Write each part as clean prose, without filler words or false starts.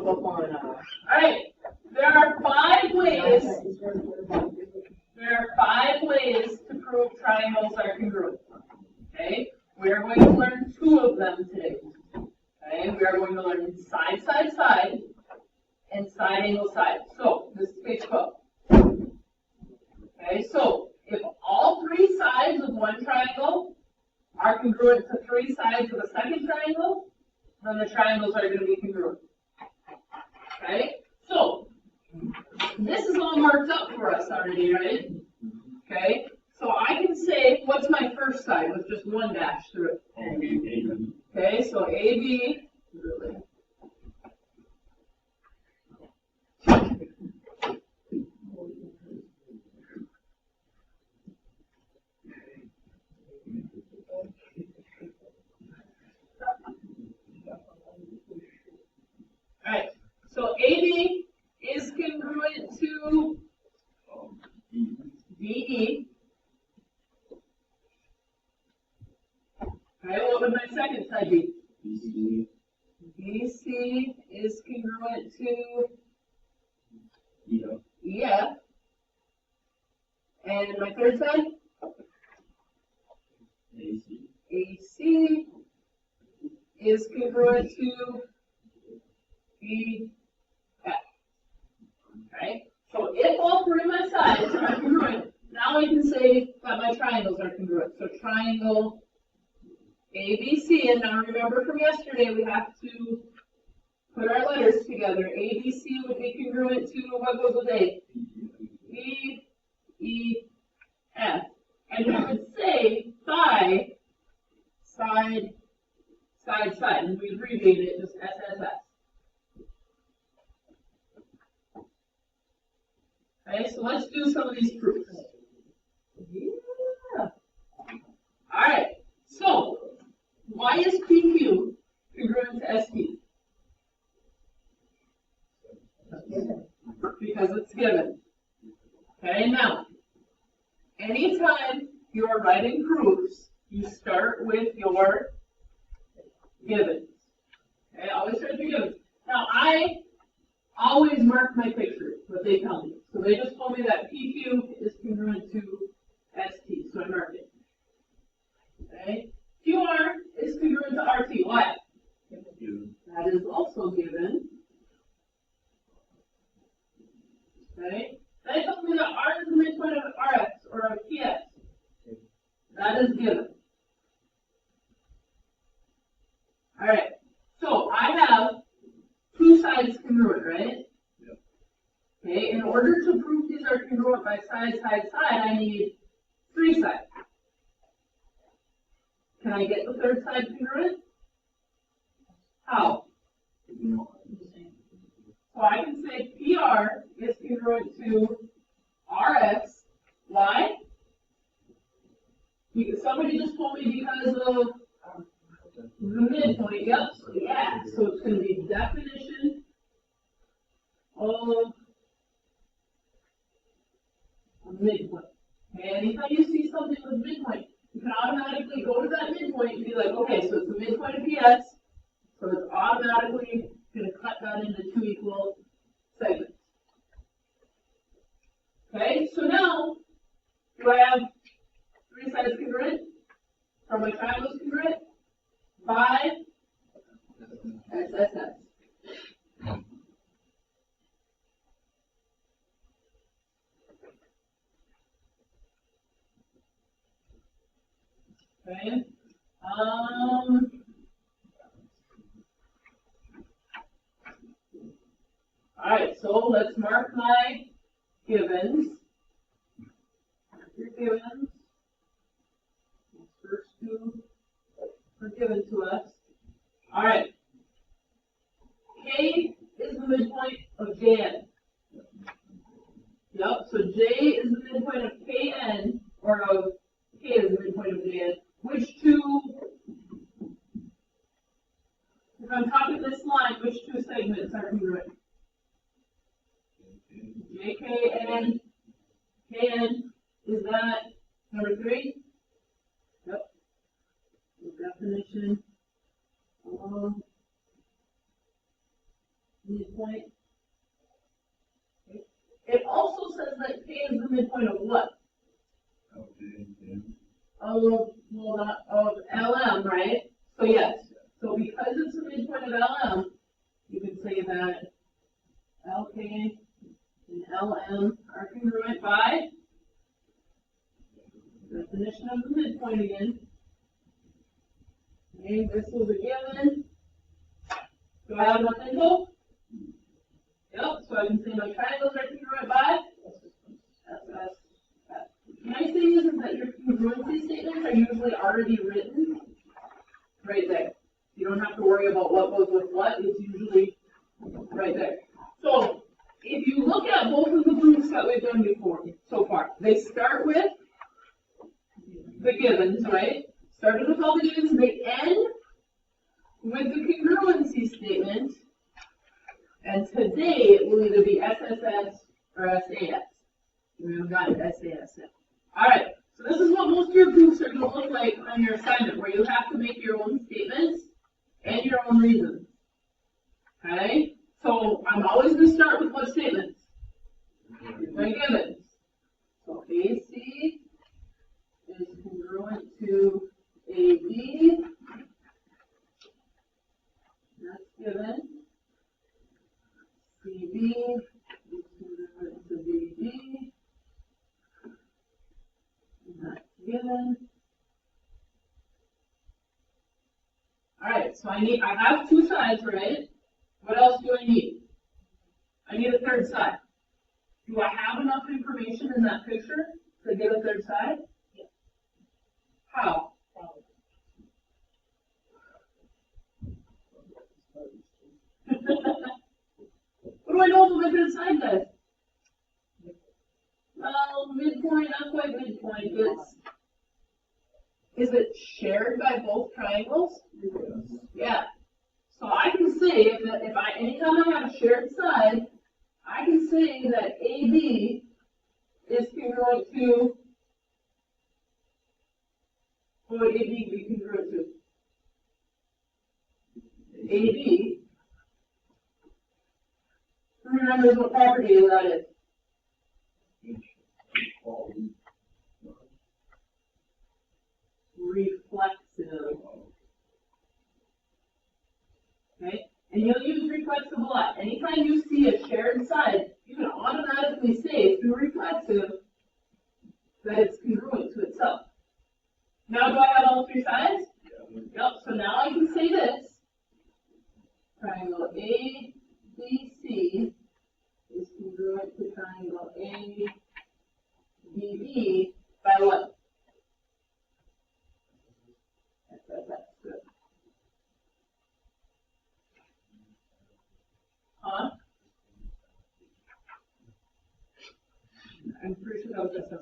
falling off. All right. There are 5 ways. There are 5 ways to prove triangles are congruent. Okay. We are going to learn 2 of them today. Okay. We are going to learn side, side, side, and side angle side. So this is page 12. Okay. So if all 3 sides of one triangle are congruent to 3 sides of a second triangle, then the triangles are going to be congruent. Okay? So, this is all marked up for us already, right? Okay? So I can say, what's my first side with just 1 dash through it? Okay, so AB, really. Alright, so AB is congruent to DE. Okay, what would my second side be? BC is congruent to EF. And my third side? AC is congruent to BF. Okay? So if all 3 of my sides are congruent, now we can say that my triangles are congruent. So triangle ABC, and now remember from yesterday, we have to put our letters together. ABC would be congruent to what goes with A? B, E, F. And we would say phi, side, side, side. And we abbreviate it just SSS. Okay, so let's do some of these proofs. Yeah. All right. So, why is PQ congruent to ST? Because it's given. Okay, now, anytime you are writing proofs, you start with your givens. Okay, always start with your givens. Now, I always mark my pictures, what they tell me. So they just told me that PQ is congruent to ST, so I marked it. Okay, QR is congruent to RT. Why? That is also given. Okay, they told me that R is the midpoint of RX or of PS. That is given. All right, so I have 2 sides congruent, right? Okay, in order to prove these are congruent by side, side, side, I need 3 sides. Can I get the third side congruent? How? So I can say PR is congruent to RX. Why? Because somebody just told me because of the midpoint. Yep. Yeah. So it's going to be definition of midpoint. Okay. Anytime you see something with midpoint, you can automatically go to that midpoint and be like, okay, so it's the midpoint of PS, so it's automatically going to cut that into 2 equal segments. Okay, so now, do I have 3 sides congruent? Are my triangles congruent? By SSS. Okay. All right, so let's mark my givens. Your givens. These first 2 are given to us. All right. K is the midpoint of Jn. Yep, so J is the midpoint of Kn, or of K is the midpoint of Jn. Which 2, if I'm talking this line, which 2 segments are congruent? JK and KN, is that number 3? Yep. The definition of midpoint. Okay. It also says that K is the midpoint of what? Of, well, not of LM, right? So yes. So because it's the midpoint of LM, you can say that LK and LM are congruent by definition of the midpoint again. Okay, this was a given. Do I have enough info? Yep, so I can say my triangles are congruent by SS. The nice thing is that your congruency statements are usually already written right there. You don't have to worry about what goes with what, it's usually right there. So, if you look at both of the proofs that we've done before, so far, they start with the givens, right? Started with all the givens, they end with the congruency statement, and today it will either be SSS or SAS. We haven't got SAS yet. Alright, so this is what most of your proofs are going to look like on your assignment, where you have to make your own statements and your own reasons. Okay? So I'm always going to start with what statements? My givens. So AC is congruent to AB. That's given. CB is congruent to BB. That's given. Alright, so I have two sides, right? What else do I need? I need a third side. Do I have enough information in that picture to get a third side? Yes. How? What do I know about my third side, guys? Well, midpoint, not quite midpoint. Is it shared by both triangles? Yes. Yeah. So I can say that anytime I have a shared side, I can say that AB is congruent to, what would AB be congruent to? AB, who remembers what property that is? Reflexive. Okay? And you'll use reflexive a lot. Anytime you see a shared side, you can automatically say through reflexive that it's congruent to itself. Now do I have all three sides? Yep. So now I can say this. Triangle ABC is congruent to triangle ABB by what? That's good. Huh? I'm pretty sure that was just a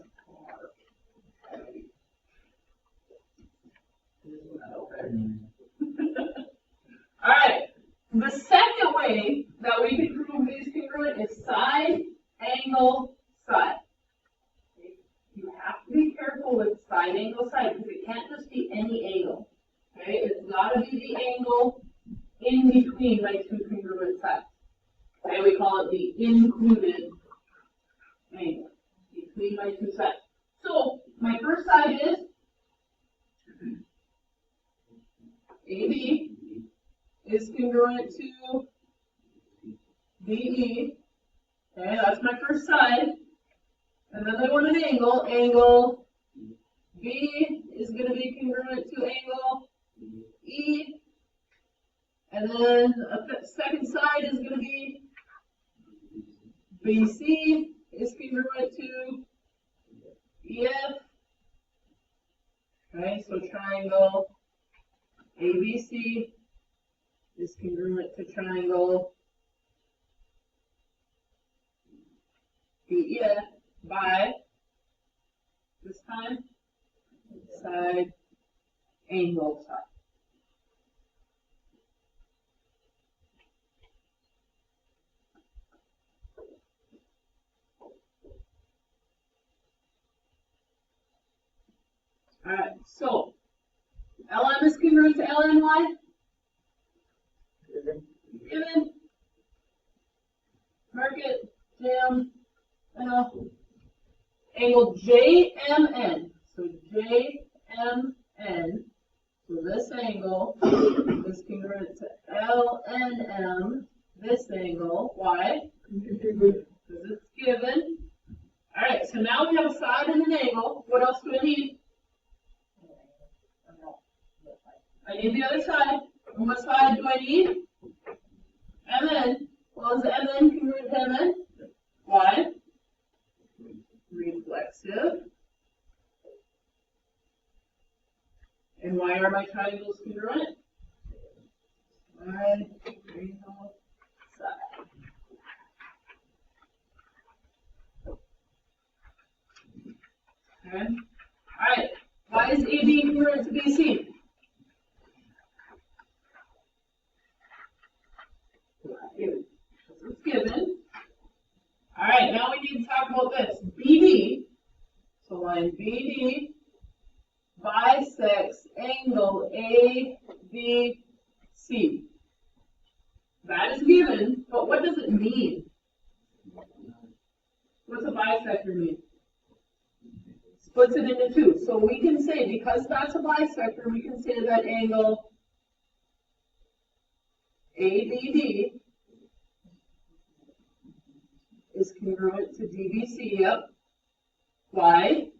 Alright. The second way that we can prove these congruent is side, angle, side. Okay. You have to be careful with side, angle, side, because it can't just be any angle. Okay, it's got to be the angle in between my two congruent sides. Okay, we call it the included angle between my two sides. So my first side is AB is congruent to DE. Okay, that's my first side. And then I want an angle. Angle B is going to be congruent to angle E. And then a second side is going to be BC is congruent to EF. Okay, so triangle ABC is congruent to triangle BEF by, this time, side, angle, side. Alright, so LM is congruent to LNY? Given. mark it, jam, angle JMN. So JMN. So this angle is congruent to LNM. This angle, why? Because it's given. All right, so now we have a side and an angle. What else do I need? I need the other side. And what side do I need? MN. Well, is MN congruent to MN? Why? Reflexive. And why are my triangles congruent? Side, angle, side. Okay. All right. Why is AB congruent to BC? It's given. All right. Now we need to talk about this. BD. So line BD bisects angle ABC. That is given, but what does it mean? What's a bisector mean? Splits it into two. So we can say, because that's a bisector, we can say that angle ABD is congruent to DBC. Yep. Why?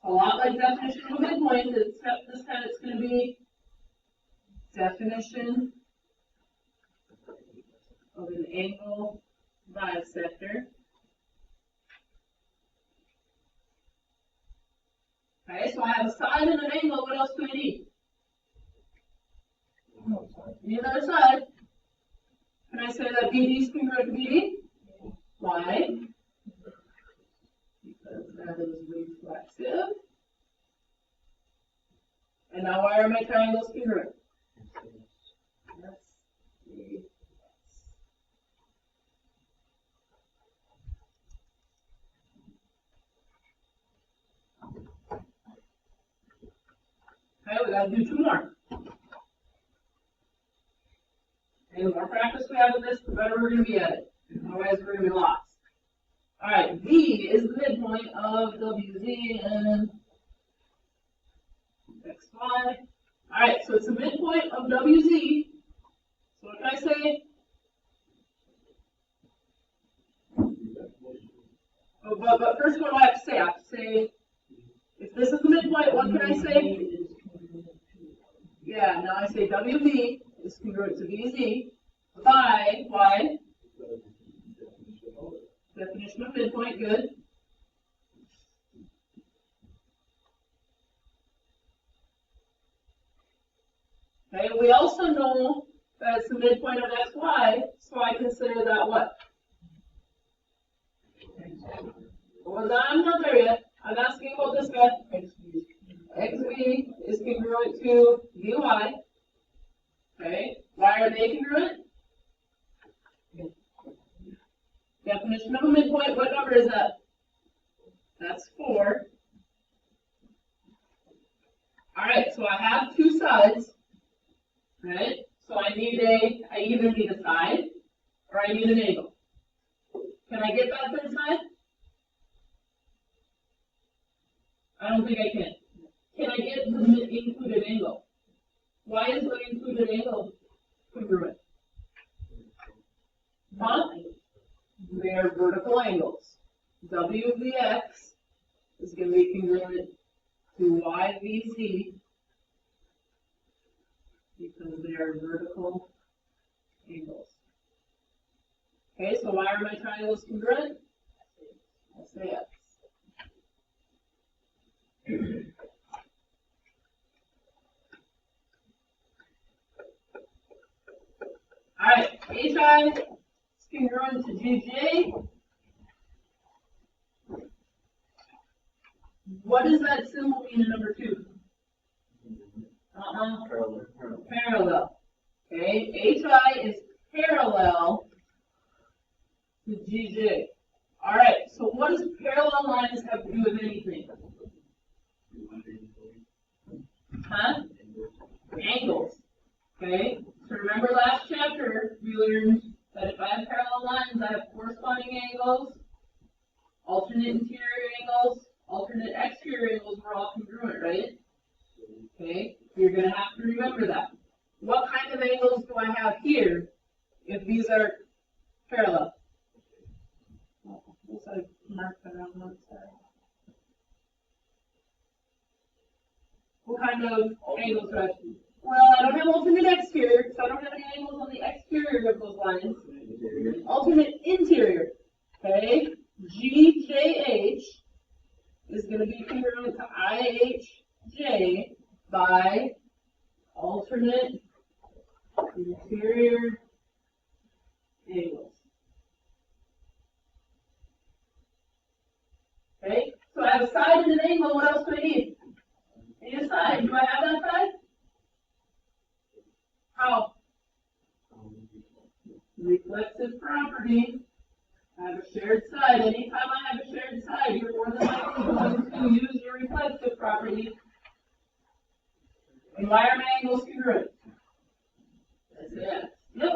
A lot like definition of a midpoint, except this time it's going to be definition of an angle bisector. Okay, so I have a side and an angle. What else do I need? Need another side. Can I say that BD is congruent to BD? Why? Because that is reflexive. And now why are my triangles congruent? Okay, we got to do two more. And the more practice we have with this, the better we're going to be at it. Otherwise, we're going to be lost. All right, V is the midpoint of WZ and XY. All right, so it's the midpoint of WZ. So what can I say? Oh, but first, what do I have to say? I have to say, if this is the midpoint, what can I say? Yeah, now I say WV is congruent to VZ by, why? Definition of midpoint, good. Okay, we also know that it's the midpoint of XY, so I consider that what? Well, I'm not there yet. I'm asking about this guy. XV is congruent to VY. Okay, why are they congruent? Definition of a midpoint, what number is that? That's 4. Alright, so I have two sides. Right? So I either need a side or I need an angle. Can I get that third side? I don't think I can. Can I get the included angle? Why is the included angle congruent? Huh? They are vertical angles. WVX is going to be congruent to YVZ because they are vertical angles. Okay, so why are my triangles congruent? I say X. Alright, HI is congruent to GJ. What does that symbol mean in number 2? Parallel. Okay, HI is parallel to GJ. Alright, so what does parallel lines have to do with anything? Huh? Angles. Okay, so remember last chapter we learned that lines, I have corresponding angles, alternate interior angles, alternate exterior angles were all congruent, right? Okay, you're going to have to remember that. What kind of angles do I have here if these are parallel? Looks like mark that on one side. What kind of angles do I have? Well, I don't have alternate exterior, so I don't have any angles on the exterior of those lines. Alternate interior, okay? GJH is going to be congruent to IHJ by alternate interior angles. Okay, so I have a side and an angle. What else do I need? I need a side. Do I have that side? How? Reflexive property. I have a shared side. Anytime I have a shared side, you're more than likely going to use your reflexive property. And why are my angles congruent? That's it. Yep.